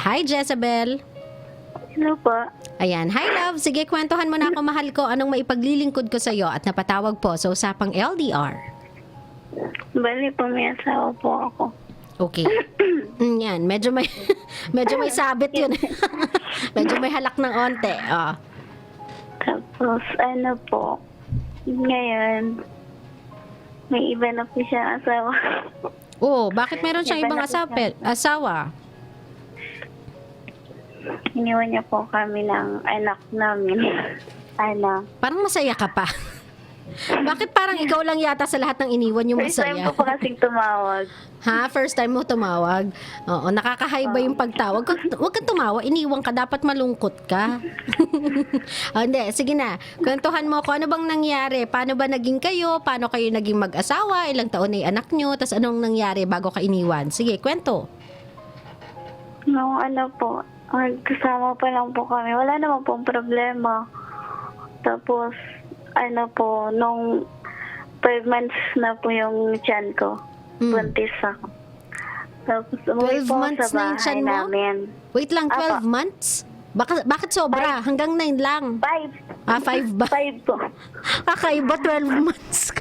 Hi, Jezebel. Hello po. Ayan. Hi, love. Sige, kwentuhan mo na ako, mahal ko. Anong maipaglilingkod ko sa'yo at napatawag po sa usapang LDR. Bali po, may asawa po ako. Okay. Yan. Medyo may, medyo may sabit yun. Medyo may halak ng onte. Oh. Tapos, ano po, ngayon, may iba na po siya asawa. Oh, bakit meron siyang ibang asawa? Iniwan niya po kami ng anak namin. Parang masaya ka pa. Bakit parang ikaw lang yata sa lahat ng iniwan yung First time masaya? po pa kasing tumawag. Ha? First time mo tumawag? Oo, nakakahayba yung pagtawag. Huwag kang tumawa, iniwan ka, dapat malungkot ka. Hindi, sige na. Kwentuhan mo ko, ano bang nangyari? Paano ba naging kayo? Paano kayo naging mag-asawa? Ilang taon na yung anak nyo? Tapos anong nangyari bago ka iniwan? Sige, kwento. Nung po, kasama pa lang po kami. Wala naman pong problema. Tapos, po, nung 5 months na po yung tiyan ko. Buntis ako. Tapos, umuwi 12 po months sa na yung tiyan bahay mo? namin. Wait lang, 12 months? Bakit sobra? Hanggang 9 lang. 5. 5 ba? 5 po. Kakaiba, 12 months.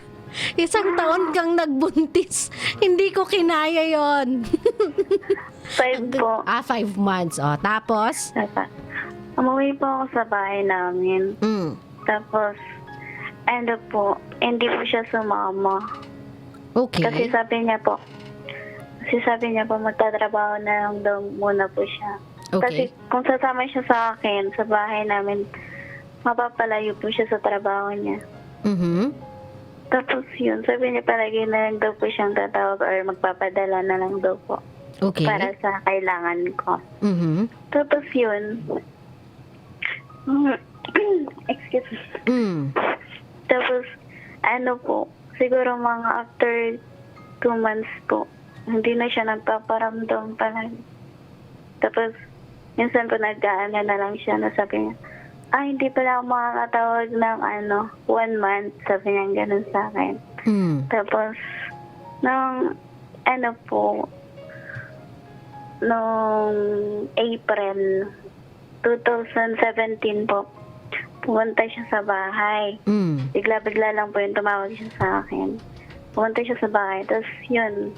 Isang taon kang nagbuntis. Hindi ko kinaya yon. 5 po. 5 months. O, tapos? Umuwi po ako sa bahay namin. Tapos, po, hindi po siya sumama. Okay. Kasi sabi niya po, magtatrabaho na lang daw muna po siya. Okay. Kasi kung sasama siya sa akin, sa bahay namin, mapapalayo po siya sa trabaho niya. Tapos yun, sabi niya palagi na lang daw po siyang tatawag or magpapadala na lang daw po. Okay. Para sa kailangan ko. Tapos yun, excuse me. Tapos, po, siguro mga after 2 months po, hindi na siya nagpaparamdam palagi. Tapos, minsan po nag-aano na lang siya na sabi niya, hindi pala ako makakatawag ng 1 month, sabi niya ganun sa akin. Tapos, nung po, nung April 2017 po, pumunta siya sa bahay. Bigla-bigla lang po yung tumawag siya sa akin. Pumunta siya sa bahay. Tapos yun,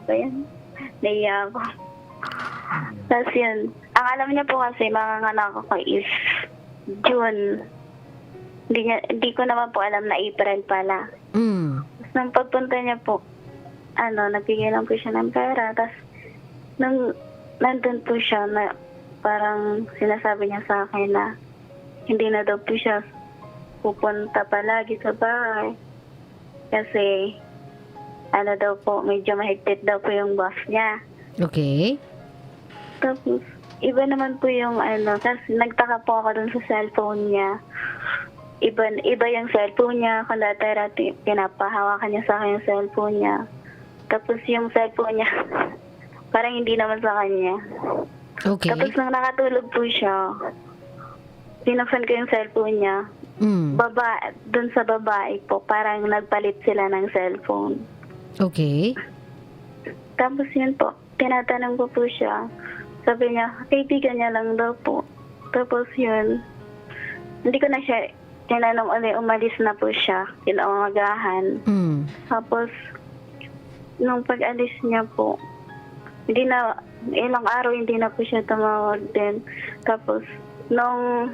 ba yan? Naiya ako. Tapos yun, ang alam niya po kasi, manganganak ako is June. Hindi ko naman po alam na April pala. Tapos nang pagpunta niya po, nagbigay lang po siya ng pera. Tapos, nung nandun po siya na parang sinasabi niya sa akin na hindi na daw po siya pupunta palagi sa bahay. Kasi, daw po, medyo mahigpit daw po yung boss niya. Okay. Tapos, iba naman po yung kasi nagtaka po ako dun sa cellphone niya. Iba yung cellphone niya. Kung dati pinapahawakan niya sa akin yung cellphone niya. Tapos yung cellphone niya, parang hindi naman sa kanya. Okay. Tapos nang nakatulog po siya, pinaksan ko yung cellphone niya. Dun sa babae po, parang nagpalit sila ng cellphone. Okay. Tapos yun po, tinatanong ko po siya. Sabi niya, kaibigan niya lang daw po. Tapos yun, hindi ko na siya tinanong ulit, umalis na po siya, kinaumagahan. Tapos, nung pag-alis niya po, ilang araw hindi na po siya tumawag din. Tapos, nung,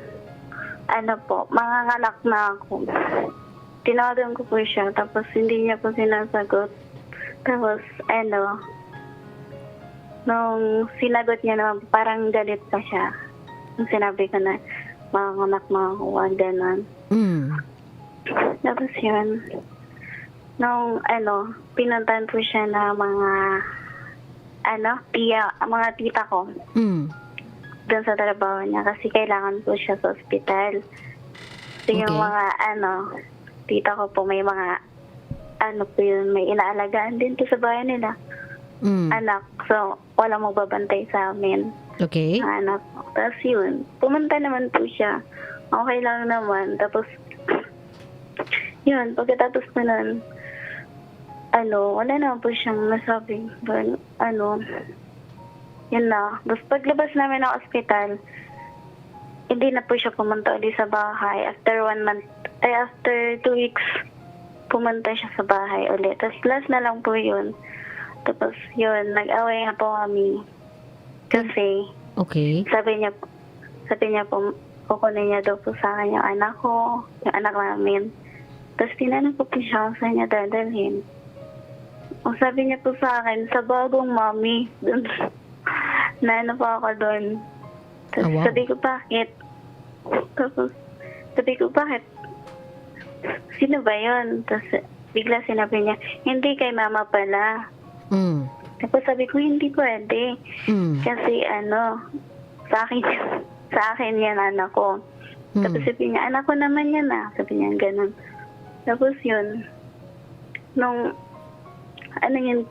manganganak na ako, tinawagan ko po siya, tapos hindi niya po sinasagot. Tapos, nung sinagot niya naman, parang galit pa siya. Nung sinabi ko na, manganganak na ako, gano'n. Tapos yun, nung, pinuntahan po siya na mga, mga tita ko. Doon sa trabaho niya kasi kailangan po siya sa ospital. So yung mga, tita ko po may mga, po yun, may inaalagaan din po sa bahay nila. Anak. So, wala magbabantay sa amin. Okay. Anak. Tapos yun, pumunta naman po siya. Okay lang naman. Tapos, yun, pagkatapos na nun, wala naman po siyang nasabing, yun na. Tapos paglabas namin ng ospital, hindi na po siya pumunta ulit sa bahay. After 2 weeks, pumunta siya sa bahay ulit. Tapos last na lang po yun. Tapos yun, nag-away nga po kami. Kasi, Okay. sabi niya po, kukunin niya daw po sa akin yung anak ko, yung anak namin. Tapos tinanong ko po siya kung saan niya dadalhin. Ang sabi niya po sa akin, sa bagong mami. Dun, naano po ako doon. Tapos wow. sabi ko, bakit? Tapos sabi ko, bakit? Sino ba yun? Tapos bigla sinabi niya, hindi kay mama pala. Mm. Tapos sabi ko, hindi pwede. Mm. Kasi sa akin yan anak ko. Mm. Tapos sabi niya, anak ko naman yan ah. Sabi niya ganun. Tapos yun, nung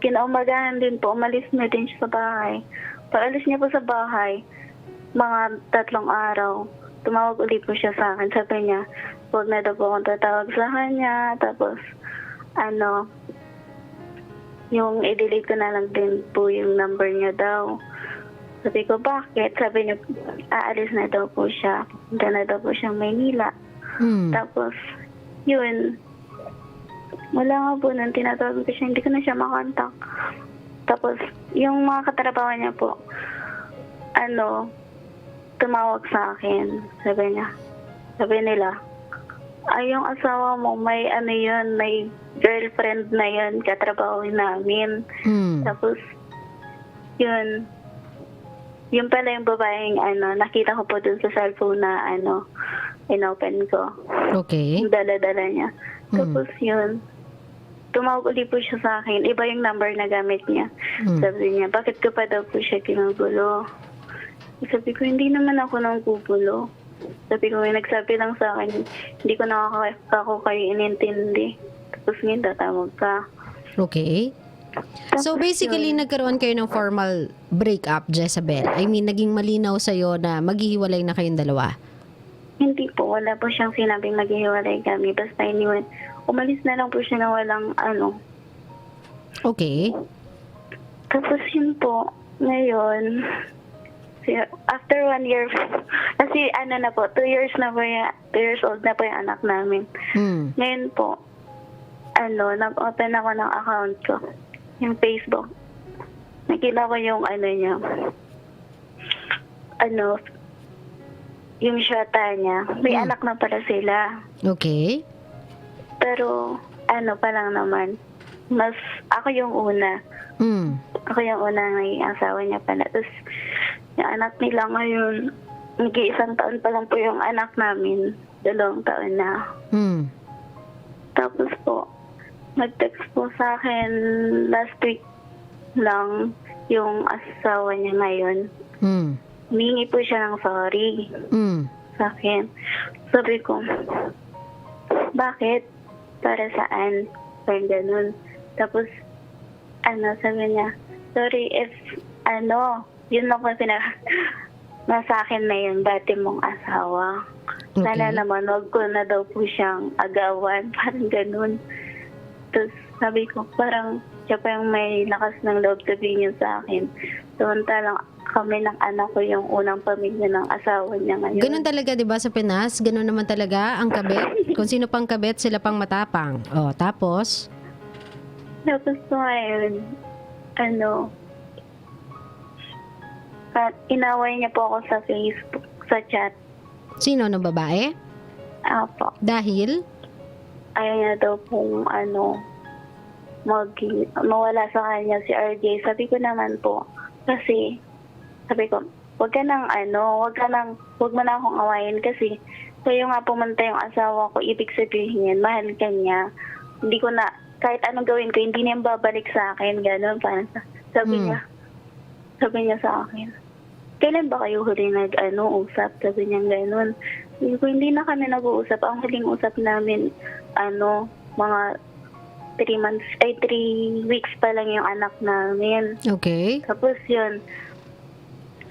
kinaumagahan din po, umalis na din siya sa bahay. Pag alis niya po sa bahay, mga 3 araw, tumawag ulit po siya sa akin. Sabi niya, huwag na daw po akong tatawag sa kanya. Tapos, yung i-delete ko na lang din po yung number niya daw. Sabi ko, bakit? Sabi niya, aalis na daw po siya. Punta na daw po siyang Maynila. Mm. Tapos, yun, wala nga po nang tinatawag ko siya, hindi ko na siya makontak. Tapos, yung mga katrabaho niya po, tumawag sa akin. Sabi nila, yung asawa mo, may may girlfriend na yun, katrabaho namin. Mm. Tapos, yun pala yung babaeng, nakita ko po dun sa cellphone na, inopen ko. Okay. Yung dala-dala niya. Mm. Tapos yun, tumawag ulit po siya sa akin. Iba yung number na gamit niya. Mm. Sabi niya, bakit ko pa daw po siya ginugulo? Sabi ko, hindi naman ako nang gugulo. Sabi ko, may nagsabi lang sa akin, hindi ko ako kayo inintindi. Tapos ngayon, tatawag ka. Okay. So Tapos basically, yun, nagkaroon kayo ng formal breakup, Jezabel. I mean, naging malinaw sa'yo na maghihiwalay na kayong dalawa. hindi po, wala po siyang sinabing maghihiwalay kami. Basta umalis na lang po siya na walang Okay. Tapos yun po, ngayon, after 1 year, kasi na po, 2 years old na po yung anak namin. Mm. Ngayon po, nag-open ako ng account ko, yung Facebook. Nakita ko yung niya, yung shota niya. May anak na pala sila. Okay. Pero, pa lang naman, mas, ako yung una. Mm. Ako yung una naging asawa niya pala. Tapos, yung anak nila ngayon, nag-1 taon pa lang po yung anak namin. 2 taon na. Mm. Tapos po, nag-text po sa akin last week lang yung asawa niya ngayon. Mm. Humingi po siya ng sorry Mm. sa akin. Sabi ko, bakit? Para saan? Parang ganun. Tapos, sabi niya, sorry if, yun lang po nasa akin na yun, dati mong asawa. Sana Okay. naman, wag ko na daw po siyang agawan. Parang ganun. Tapos, sabi ko, parang siya pa yung may lakas ng loob sabihin niya sa akin. Samantalang kami ng anak ko yung unang pamilya ng asawa niya ngayon. Ganun talaga, 'di ba, sa Pinas? Ganun naman talaga ang kabit. Kung sino pang kabit, sila pang matapang. Oh, tapos Tapos po ngayon, at inaway niya po ako sa Facebook, sa chat. sino na babae? Apo. Dahil Ayaw niya daw pong mawala sa kanya si RJ. Sabi ko naman po, kasi sabi ko, wag mo na akong awayin kasi kayo nga pumunta yung asawa ko, ibig sabihin yan, mahal ka niya. Hindi ko na, kahit anong gawin ko, hindi niya babalik sa akin, gano'n. Sabi niya sa akin, kailan ba kayo huli usap? Sabi niya gano'n. Sabi ko, hindi na kami nag-uusap. Ang huling usap namin, mga 3 weeks pa lang yung anak namin. okay. Tapos yun,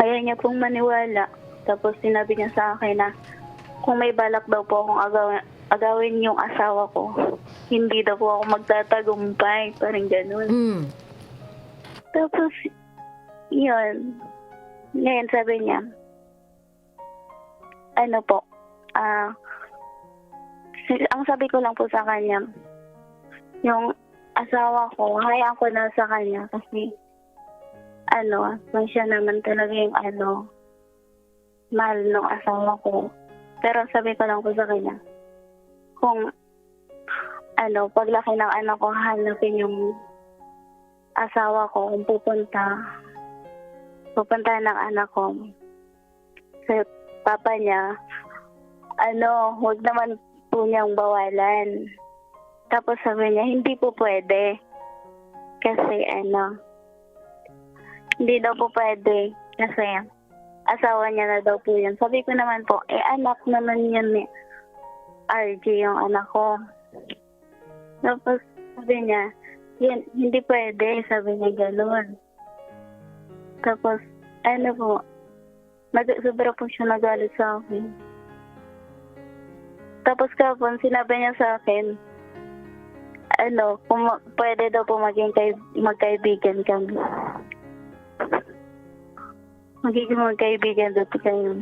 ayaw niya pong maniwala. Tapos sinabi niya sa akin na kung may balak daw po akong agawin yung asawa ko, hindi daw po ako magtatagumpay, parang ganun. Mm. Tapos, yun. Ngayon sabi niya, ano po, ang sabi ko lang po sa kanya, yung asawa ko, hayaan ko na sa kanya kasi, kung siya naman talaga yung mahal ng asawa ko. Pero sabi ko lang po sa kanya, kung paglaki ng anak ko, hanapin yung asawa ko, kung pupunta ng anak ko sa papa niya, huwag naman po niyang bawalan. Tapos sabi niya, hindi po pwede. Kasi hindi daw po pwede. Kasi asawa niya na daw po yun. Sabi ko naman po, anak naman yan ni RJ, yung anak ko. Tapos sabi niya, hindi pwede. Sabi niya gano'n. Tapos, sobra po siya nagalit sa akin. Tapos kapon, sinabi niya sa akin, kung pwede daw po magkaibigan kami. Magiging magkaibigan daw po kayo.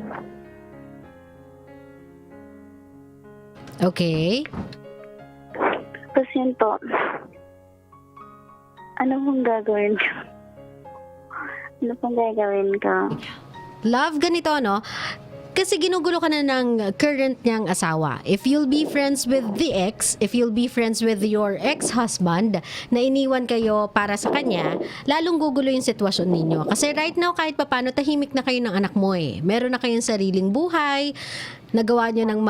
Okay. Tapos yun po, ano pong gagawin ko? Ano pong gagawin ko? Love, ganito, no? Kasi ginugulo ka na ng current niyang asawa. If you'll be friends with the ex, if you'll be friends with your ex-husband na iniwan kayo para sa kanya, lalong gugulo yung sitwasyon ninyo. Kasi right now, kahit papano, tahimik na kayo ng anak mo eh. Meron na kayong sariling buhay, nagawa nyo ng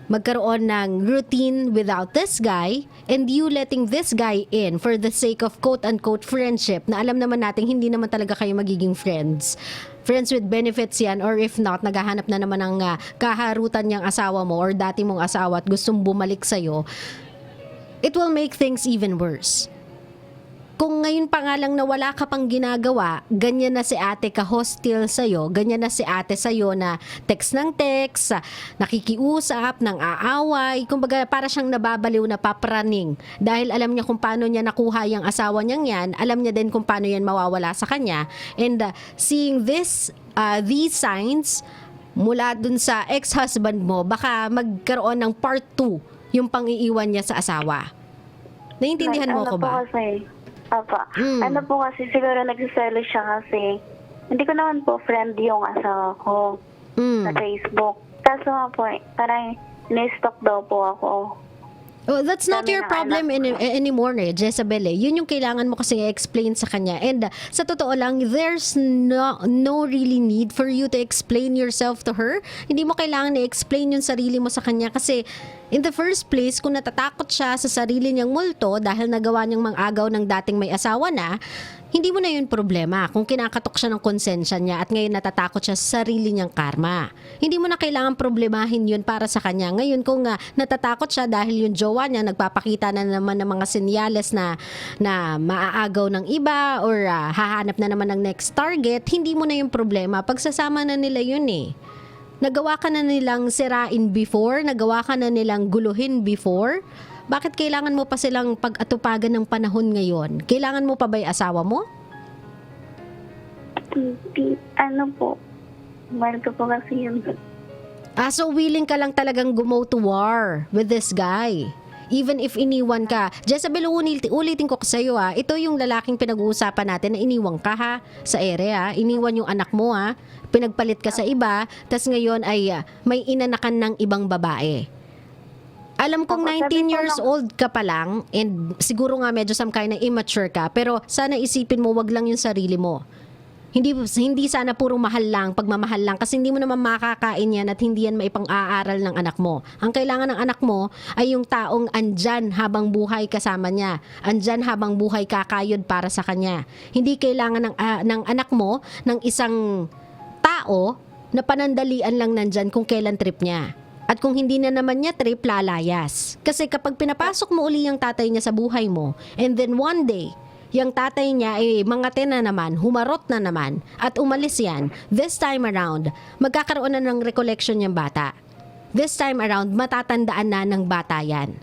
magkaroon ng routine without this guy, and you letting this guy in for the sake of quote-unquote friendship na alam naman natin hindi naman talaga kayo magiging friends with benefits yan, or if not, naghahanap na naman ng kaharutan niyang asawa mo or dati mong asawa at gustong bumalik sa'yo, it will make things even worse. Kung ngayon pa nga lang na wala ka pang ginagawa, ganyan na si ate ka-hostile sa'yo, ganyan na si ate sa'yo na text ng text, nakikiusap, nang aaway, kumbaga para siyang nababaliw na papraning. Dahil alam niya kung paano niya nakuha yung asawa niyang yan, alam niya din kung paano yan mawawala sa kanya. And seeing these signs mula dun sa ex-husband mo, baka magkaroon ng part 2 yung pang-iiwan niya sa asawa. Naiintindihan mo ko ba? Apa. Po kasi siguro nagsiselo siya kasi hindi ko naman po friend yung asawa ko sa Facebook. Kaso nga po, parang ni-stalk daw po ako. Oh, that's not your problem anymore, Jezabel. Yun yung kailangan mo kasi i-explain sa kanya. And sa totoo lang, there's no really need for you to explain yourself to her. Hindi mo kailangan i-explain yung sarili mo sa kanya kasi in the first place, kung natatakot siya sa sarili niyang multo dahil nagawa niyang mang-agaw ng dating may asawa na, hindi mo na yun problema kung kinakatok siya ng konsensya niya at ngayon natatakot siya sa sarili niyang karma. Hindi mo na kailangan problemahin yun para sa kanya. Ngayon kung natatakot siya dahil yung jowa niya nagpapakita na naman ng mga senyales na maaagaw ng iba or hahanap na naman ng next target, hindi mo na yung problema. Pagsasama na nila yun eh. Nagawa ka na nilang sirain before, nagawa ka na nilang guluhin before. Bakit kailangan mo pa silang pag-atupagan ng panahon ngayon? Kailangan mo pa ba yung asawa mo? Po. Mahal ko po kasi yun. So willing ka lang talagang go to war with this guy. Even if iniwan ka. Jezabel, ulitin ko sa'yo ito yung lalaking pinag-uusapan natin na iniwan ka sa ere iniwan yung anak mo pinagpalit ka sa iba, tas ngayon ay may inanakan ng ibang babae. Alam kong 19 years old ka pa lang and siguro nga medyo some kind of immature ka, pero sana isipin mo wag lang yung sarili mo. Hindi sana puro mahal lang, pagmamahal lang kasi hindi mo naman makakain yan at hindi yan maipang-aaral ng anak mo. Ang kailangan ng anak mo ay yung taong andyan habang buhay kasama niya. Andyan habang buhay kakayod para sa kanya. Hindi kailangan ng anak mo ng isang tao na panandalian lang nandyan kung kailan trip niya. At kung hindi na naman niya trip, lalayas. Kasi kapag pinapasok mo uli yung tatay niya sa buhay mo, and then one day, yung tatay niya ay mangate na naman, humarot na naman, at umalis yan, this time around, magkakaroon na ng recollection yung bata. this time around, matatandaan na ng bata yan.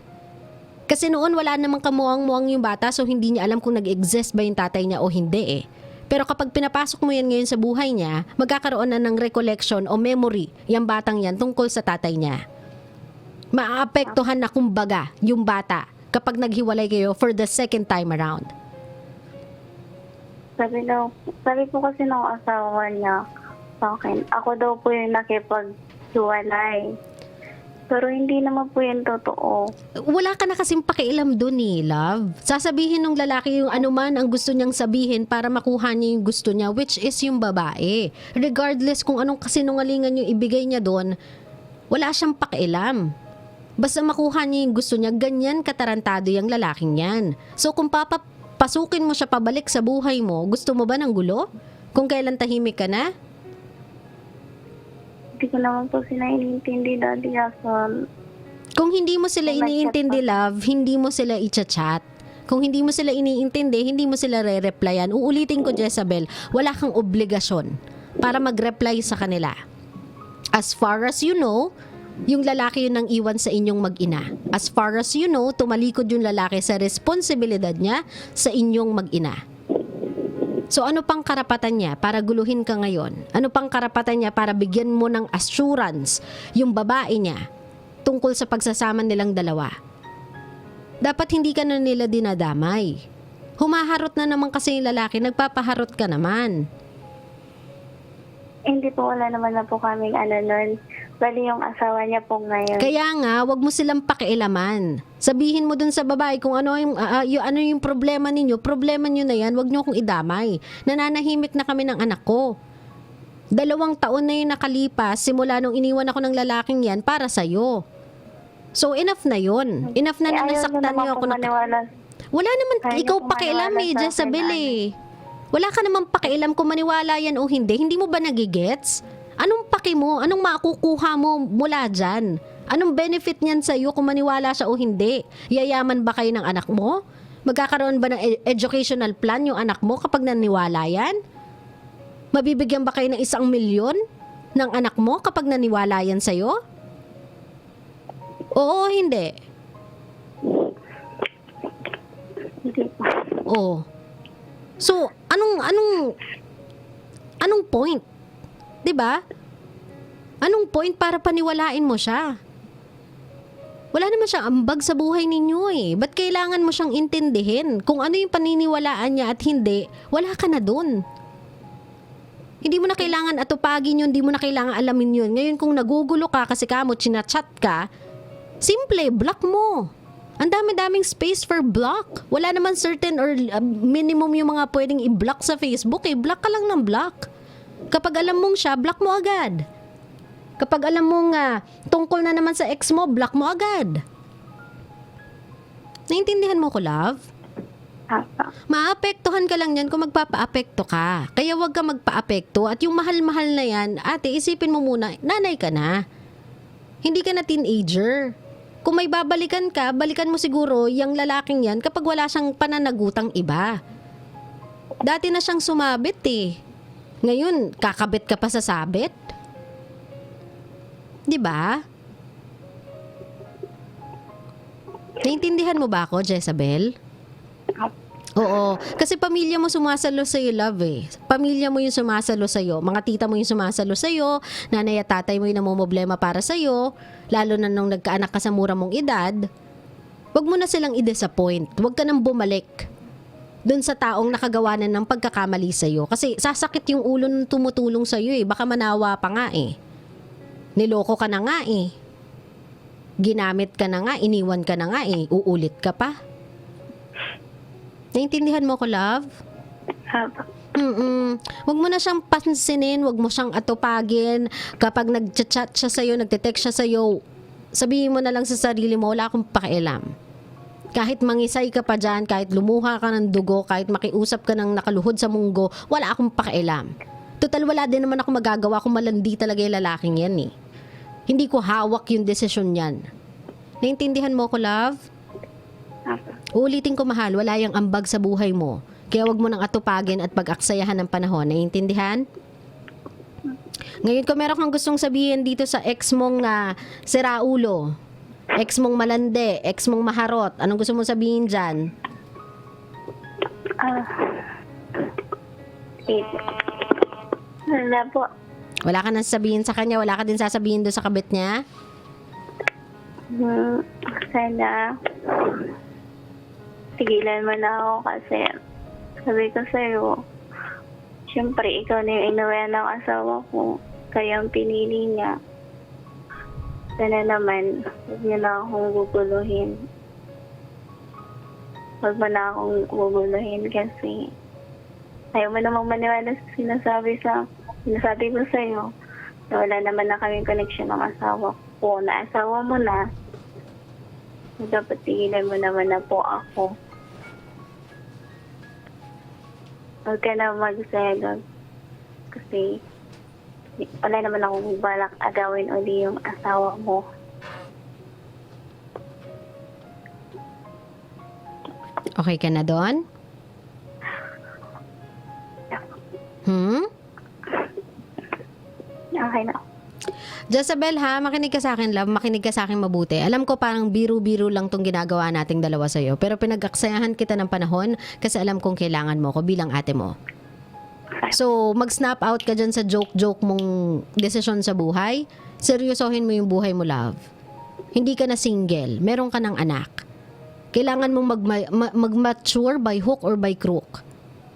Kasi noon wala namang kamuang-muang yung bata, so hindi niya alam kung nag-exist ba yung tatay niya o hindi eh. Pero kapag pinapasok mo yan ngayon sa buhay niya, magkakaroon na ng recollection o memory yung batang yan tungkol sa tatay niya. Maaapektuhan na kumbaga yung bata kapag naghiwalay kayo for the second time around. Sabi po kasi ng asawa niya sa akin, ako daw po yung nakipaghiwalay. Pero hindi naman po yung totoo. Wala ka na kasing pakialam dun eh, love. Sasabihin ng lalaki yung anuman ang gusto niyang sabihin para makuha niya yung gusto niya, which is yung babae. Regardless kung anong kasinungalingan yung ibigay niya dun, wala siyang pakialam. Basta makuha niya yung gusto niya, ganyan katarantado yung lalaking yan. So kung papapasukin mo siya pabalik sa buhay mo, gusto mo ba ng gulo? Kung kailan tahimik ka na? Hindi ko naman po sila iniintindi, Daddy Jason. Kung hindi mo sila iniintindi, love, hindi mo sila i-chat. Kung hindi mo sila iniintindi, hindi mo sila re-replyan. Uulitin ko, Jezabel, wala kang obligasyon para mag-reply sa kanila. As far as you know, yung lalaki yun ang iwan sa inyong mag-ina. As far as you know, tumalikod yung lalaki sa responsibilidad niya sa inyong mag-ina. So ano pang karapatan niya para guluhin ka ngayon? Ano pang karapatan niya para bigyan mo ng assurance yung babae niya tungkol sa pagsasama nilang dalawa? Dapat hindi ka na nila dinadamay. Humaharot na naman kasi yung lalaki, nagpapaharot ka naman. Hindi po, wala naman na po kaming nun. Bali yung asawa niya po ngayon. Kaya nga, wag mo silang pakialaman. Sabihin mo dun sa babae kung ano yung problema ninyo, problema nyo na yan, wag nyo akong idamay. Nananahimik na kami ng anak ko. 2 taon na yung nakalipas simula nung iniwan ako ng lalaking yan para sa'yo. So enough na yun. Enough na na nasaktan niyo ako. Wala naman, ikaw pakialam eh, Jezabel eh. Wala ka naman pakialam kung maniwala yan o hindi. Hindi mo ba nagigets? Anong paki mo? Anong makukuha mo mula dyan? Anong benefit niyan sa'yo kung maniwala siya o hindi? Yayaman ba kayo ng anak mo? Magkakaroon ba ng educational plan yung anak mo kapag naniwala yan? Mabibigyan ba kayo ng 1 milyon ng anak mo kapag naniwala yan sa'yo? Oo, hindi. Hindi po. Oo. So, anong point? 'Di ba? Anong point para paniwalain mo siya? Wala naman siyang ambag sa buhay ninyo eh. Ba't kailangan mo siyang intindihin? Kung ano yung paniniwalaan niya at hindi, wala ka na dun. Hindi mo na kailangan atupagin yun, hindi mo na kailangan alamin yun. Ngayon kung nagugulo ka kasi kamo, chinachat ka, simple, block mo. Ang dami-daming space for block. Wala naman certain or minimum yung mga pwedeng i-block sa Facebook eh. Block ka lang ng block. Kapag alam mong siya, block mo agad. Kapag alam mong tungkol na naman sa ex mo, block mo agad. Naintindihan mo ko, love? Maapektuhan ka lang yan kung magpapaapekto ka. Kaya wag ka magpaapekto. At yung mahal-mahal na yan, ate, isipin mo muna, nanay ka na. Hindi ka na teenager. Kung may babalikan ka, balikan mo siguro yung lalaking yan kapag wala siyang pananagutang iba. Dati na siyang sumabit eh. Ngayon, kakabit ka pa sa sabit? 'Di ba? Naintindihan mo ba ako, Jezabel? Oo. Kasi pamilya mo sumasalo sa'yo, love eh. Pamilya mo yung sumasalo sa'yo. Mga tita mo yung sumasalo sa'yo. Nanay at tatay mo yung namumblema para sa'yo. Lalo na nung nagkaanak ka sa mura mong edad. Huwag mo na silang i-disappoint. Huwag ka nang bumalik dun sa taong nakagawa na ng pagkakamali sa'yo. Kasi sasakit yung ulo ng tumutulong sa'yo eh. Baka manawa pa nga eh. Niloko ka na nga eh. Ginamit ka na nga, iniwan ka na nga eh. Uulit ka pa. Naintindihan mo ko, love? Huwag mo na siyang pansinin, huwag mo siyang atupagin. Kapag nag-chat siya sa'yo, nagte-text siya sa'yo, sabihin mo na lang sa sarili mo, wala akong pakialam. Kahit mangisay ka pa dyan, kahit lumuha ka ng dugo, kahit makiusap ka ng nakaluhod sa munggo, wala akong pakialam. Total, wala din naman ako magagawa kung malandi talaga yung lalaking yan eh. Hindi ko hawak yung desisyon yan. Naintindihan mo ko, love? Uulitin ko, mahal, wala yung ambag sa buhay mo. Kaya wag mo nang atupagin at pag-aksayahan ng panahon. Naintindihan? Ngayon kung meron kang gustong sabihin dito sa ex mong siraulo, ex mong malande, ex mong maharot, anong gusto mong sabihin dyan? Wala po. Wala ka nang sabihin sa kanya, wala ka din sasabihin doon sa kabit niya? Sana tigilan mo na ako kasi sabi ko sa'yo, syempre ikaw na yung inuwihan ng asawa ko, kaya ang pinili niya. Sana naman, huwag niyo na akong guguluhin. Huwag mo na akong guguluhin kasi ayaw mo namang maniwala sa sinasabi ko sa'yo na wala naman na kaming connection ng asawa ko. Na asawa mo na, dapat tigilan mo naman na po ako. Huwag ka na magselos kasi wala naman akong balak agawin uli yung asawa mo. Okay ka na doon? Okay na. Jezabel ha, makinig ka sa akin love, makinig ka sa akin mabuti. Alam ko parang biro-biro lang tong ginagawa nating dalawa sa'yo, pero pinag-aksayahan kita ng panahon kasi alam kong kailangan mo ko bilang ate mo. So, mag-snap out ka dyan sa joke-joke mong desisyon sa buhay. Seryosohin mo yung buhay mo, love. Hindi ka na single, meron ka ng anak. Kailangan mong mag-mature by hook or by crook.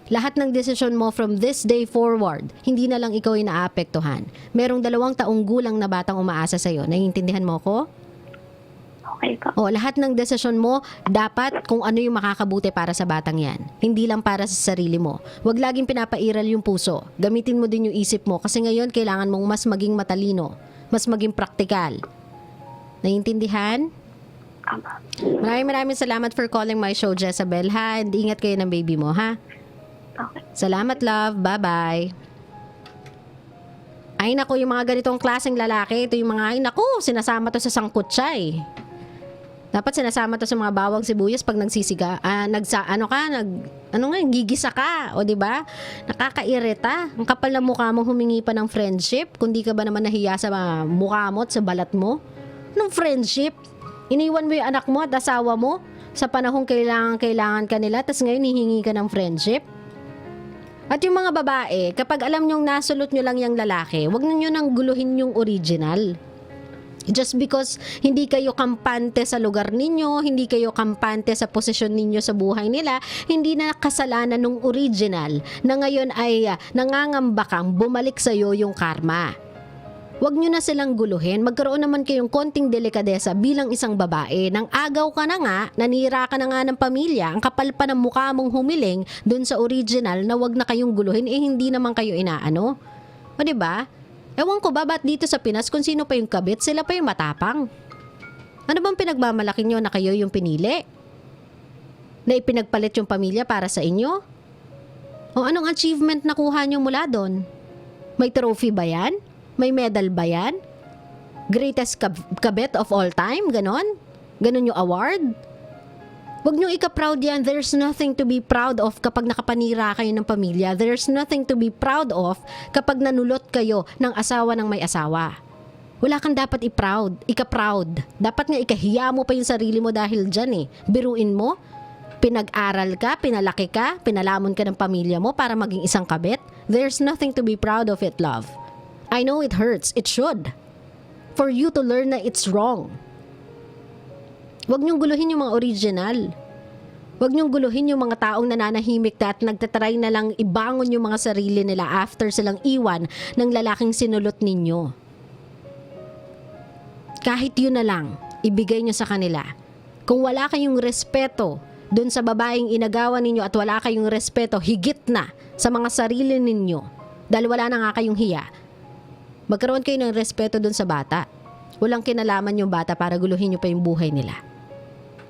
Lahat ng desisyon mo from this day forward, hindi na lang ikaw yung naapektuhan. Merong 2 taong gulang na batang umaasa sa'yo. Naiintindihan mo ko? Okay po. O, lahat ng desisyon mo, dapat kung ano yung makakabuti para sa batang yan. Hindi lang para sa sarili mo. Huwag laging pinapairal yung puso. Gamitin mo din yung isip mo kasi ngayon kailangan mong mas maging matalino, mas maging praktikal. Naiintindihan? Maraming salamat for calling my show, Jezabel, ha? And ingat kayo ng baby mo, ha? Okay. Salamat, love. Bye-bye. Ay, naku, yung mga ganitong klaseng lalaki, ito yung mga, ay, naku, sinasama to sa sangkutsay. Dapat sinasama to sa mga bawang sibuyas pag nagsisiga, gigisa ka, o di ba? Nakakairita. Ang kapal na mukha mo humingi pa ng friendship, kundi ka ba naman nahiya sa mga mukha mo at sa balat mo? Anong friendship? Iniwan mo yung anak mo at asawa mo sa panahong kailangan ka nila, tas ngayon hihingi ka ng friendship? At yung mga babae, kapag alam nyong nasulot nyo lang yung lalaki, wag nyo nang guluhin yung original. Just because hindi kayo kampante sa lugar ninyo, hindi kayo kampante sa posisyon ninyo sa buhay nila, hindi na kasalanan ng original na ngayon ay nangangamba kang bumalik sa'yo yung karma. Huwag nyo na silang guluhin. Magkaroon naman kayong konting delikadesa bilang isang babae. Nang agaw ka na nga, nanira ka na nga ng pamilya, ang kapal pa ng mukha mong humiling dun sa original na wag na kayong guluhin, hindi naman kayo inaano. O diba? Ewan ko ba ba't dito sa Pinas kung sino pa yung kabit, sila pa yung matapang. Ano bang pinagmamalaki nyo na kayo yung pinili? Na ipinagpalit yung pamilya para sa inyo? O anong achievement nakuha nyo mula doon? May trophy ba yan? May medal ba yan? Greatest kabit of all time? Ganon? Ganon yung award? Huwag niyong ika-proud yan. There's nothing to be proud of kapag nakapanira kayo ng pamilya. There's nothing to be proud of kapag nanulot kayo ng asawa ng may asawa. Wala kang dapat i-proud, ika-proud. Dapat nga ikahiya mo pa yung sarili mo dahil dyan eh. Biruin mo, pinag-aral ka, pinalaki ka, pinalamon ka ng pamilya mo para maging isang kabit. There's nothing to be proud of it, love. I know it hurts. It should. For you to learn na it's wrong. Huwag niyong guluhin yung mga original. Huwag niyong guluhin yung mga taong nananahimik at nagtatry na lang ibangon yung mga sarili nila after silang iwan ng lalaking sinulot ninyo. Kahit yun na lang, ibigay niyo sa kanila. Kung wala kayong respeto dun sa babaeng inagawan ninyo at wala kayong respeto higit na sa mga sarili ninyo, dahil wala na nga kayong hiya, magkaroon kayo ng respeto dun sa bata. Walang kinalaman yung bata para guluhin nyo pa yung buhay nila.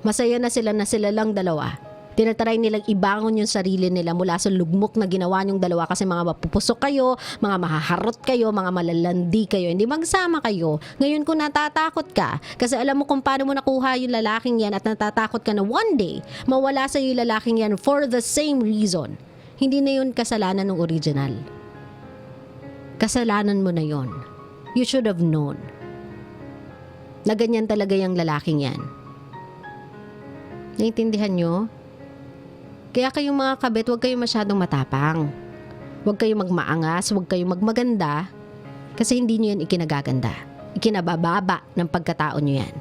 Masaya na sila lang dalawa. Tinatry nilang ibangon yung sarili nila mula sa lugmok na ginawa nyong dalawa kasi mga mapupusok kayo, mga mahaharot kayo, mga malalandi kayo, hindi magsama kayo. Ngayon kung natatakot ka, kasi alam mo kung paano mo nakuha yung lalaking yan at natatakot ka na one day, mawala sa yung lalaking yan for the same reason. Hindi na yun kasalanan ng original. kasalanan mo na yon. You should have known na ganyan talaga yung lalaking yan. Naiintindihan nyo? Kaya kayong mga kabit, huwag kayong masyadong matapang. Huwag kayong magmaangas, huwag kayong magmaganda, kasi hindi nyo yan ikinagaganda. Ikinabababa ng pagkatao nyo yan.